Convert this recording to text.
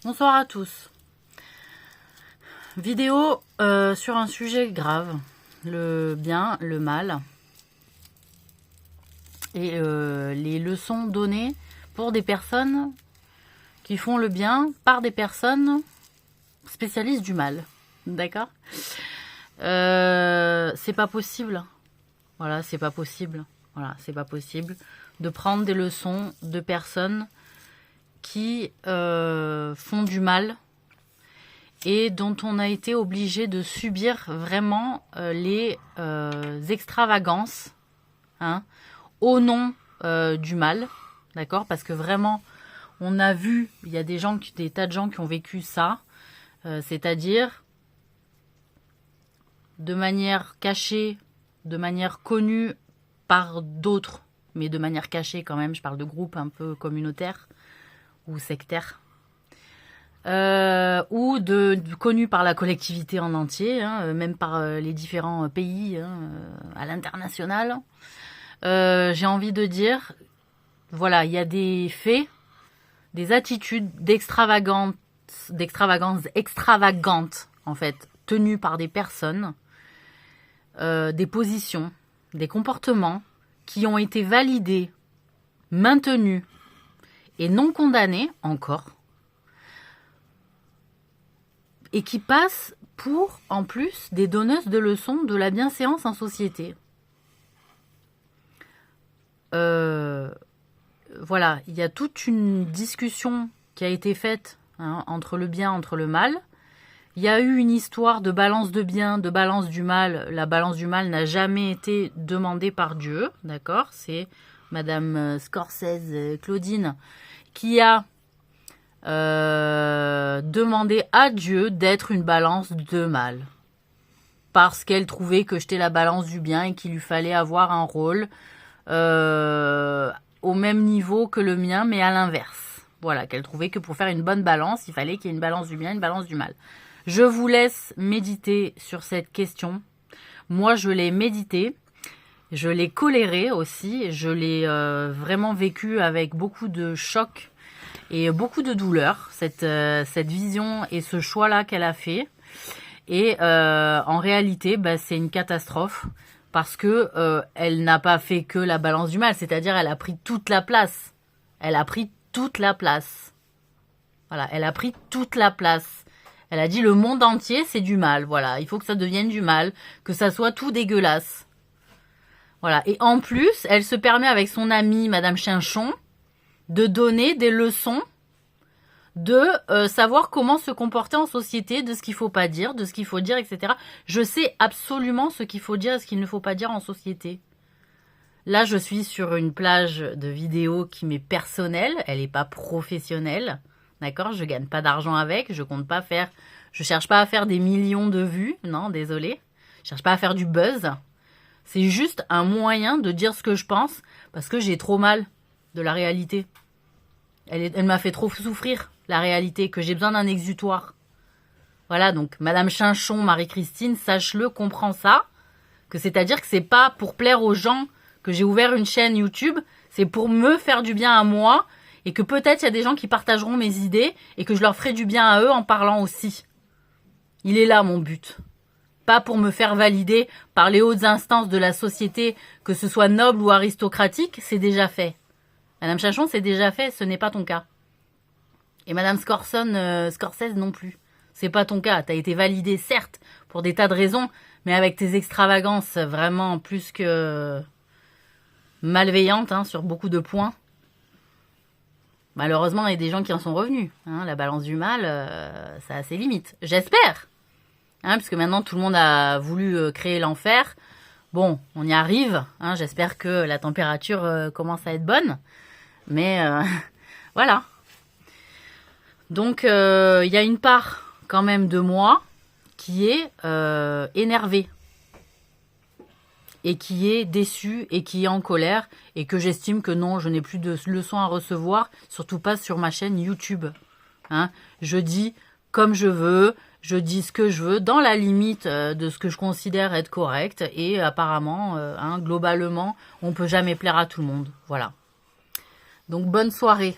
Bonsoir à tous. Vidéo sur un sujet grave, le bien, le mal, et les leçons données pour des personnes qui font le bien par des personnes spécialistes du mal. D'accord ? C'est pas possible. Voilà, c'est pas possible. Voilà, c'est pas possible de prendre des leçons de personnes qui font du mal et dont on a été obligé de subir vraiment les extravagances au nom du mal, d'accord? Parce que vraiment, on a vu, il y a des tas de gens qui ont vécu ça, c'est-à-dire de manière cachée, de manière connue par d'autres, mais de manière cachée quand même, je parle de groupes un peu communautaires ou sectaires, ou connus par la collectivité en entier, même par les différents pays à l'international. J'ai envie de dire, voilà, il y a des faits, des attitudes extravagantes en fait, tenues par des personnes, des positions, des comportements qui ont été validés, maintenus et non condamnés encore, et qui passent pour, en plus, des donneuses de leçons de la bienséance en société. Voilà, il y a toute une discussion qui a été faite entre le bien, entre le mal. Il y a eu une histoire de balance de bien, de balance du mal. La balance du mal n'a jamais été demandée par Dieu, d'accord? C'est Madame Scorsese, Claudine, qui a demandé à Dieu d'être une balance de mal. Parce qu'elle trouvait que j'étais la balance du bien et qu'il lui fallait avoir un rôle au même niveau que le mien, mais à l'inverse. Voilà, qu'elle trouvait que pour faire une bonne balance, il fallait qu'il y ait une balance du bien, une balance du mal. Je vous laisse méditer sur cette question. Moi, je l'ai médité, je l'ai coléré aussi, je l'ai vraiment vécu avec beaucoup de choc et beaucoup de douleur, cette vision et ce choix-là qu'elle a fait. Et en réalité, c'est une catastrophe parce que elle n'a pas fait que la balance du mal, c'est-à-dire elle a pris toute la place. Elle a pris toute la place. Voilà, elle a pris toute la place. Elle a dit le monde entier c'est du mal. Voilà, il faut que ça devienne du mal, que ça soit tout dégueulasse. Voilà, et en plus, elle se permet avec son amie Madame Chinchon de donner des leçons de savoir comment se comporter en société, de ce qu'il faut pas dire, de ce qu'il faut dire, etc. Je sais absolument ce qu'il faut dire et ce qu'il ne faut pas dire en société. Là, je suis sur une plage de vidéos qui m'est personnelle, elle n'est pas professionnelle, d'accord? Je gagne pas d'argent avec, je cherche pas à faire des millions de vues, non, désolé. Je cherche pas à faire du buzz. C'est juste un moyen de dire ce que je pense parce que j'ai trop mal de la réalité. Elle m'a fait trop souffrir, la réalité, que j'ai besoin d'un exutoire. Voilà, donc Madame Chinchon, Marie-Christine, sache-le, comprends ça, que c'est-à-dire que c'est pas pour plaire aux gens que j'ai ouvert une chaîne YouTube, c'est pour me faire du bien à moi, et que peut-être il y a des gens qui partageront mes idées, et que je leur ferai du bien à eux en parlant aussi. Il est là mon but. Pas pour me faire valider par les hautes instances de la société, que ce soit noble ou aristocratique, c'est déjà fait. Madame Chinchon, c'est déjà fait, ce n'est pas ton cas. Et Madame Scorsese non plus. C'est pas ton cas. T'as été validée, certes, pour des tas de raisons, mais avec tes extravagances vraiment plus que malveillantes sur beaucoup de points. Malheureusement, il y a des gens qui en sont revenus. La balance du mal, ça a ses limites. J'espère. Puisque maintenant, tout le monde a voulu créer l'enfer. Bon, on y arrive. J'espère que la température commence à être bonne. Mais voilà. Donc, il y a une part quand même de moi qui est énervée. Et qui est déçue et qui est en colère. Et que j'estime que non, je n'ai plus de leçons à recevoir. Surtout pas sur ma chaîne YouTube. Je dis comme je veux. Je dis ce que je veux dans la limite de ce que je considère être correct. Et apparemment, globalement, on ne peut jamais plaire à tout le monde. Voilà. Donc, bonne soirée.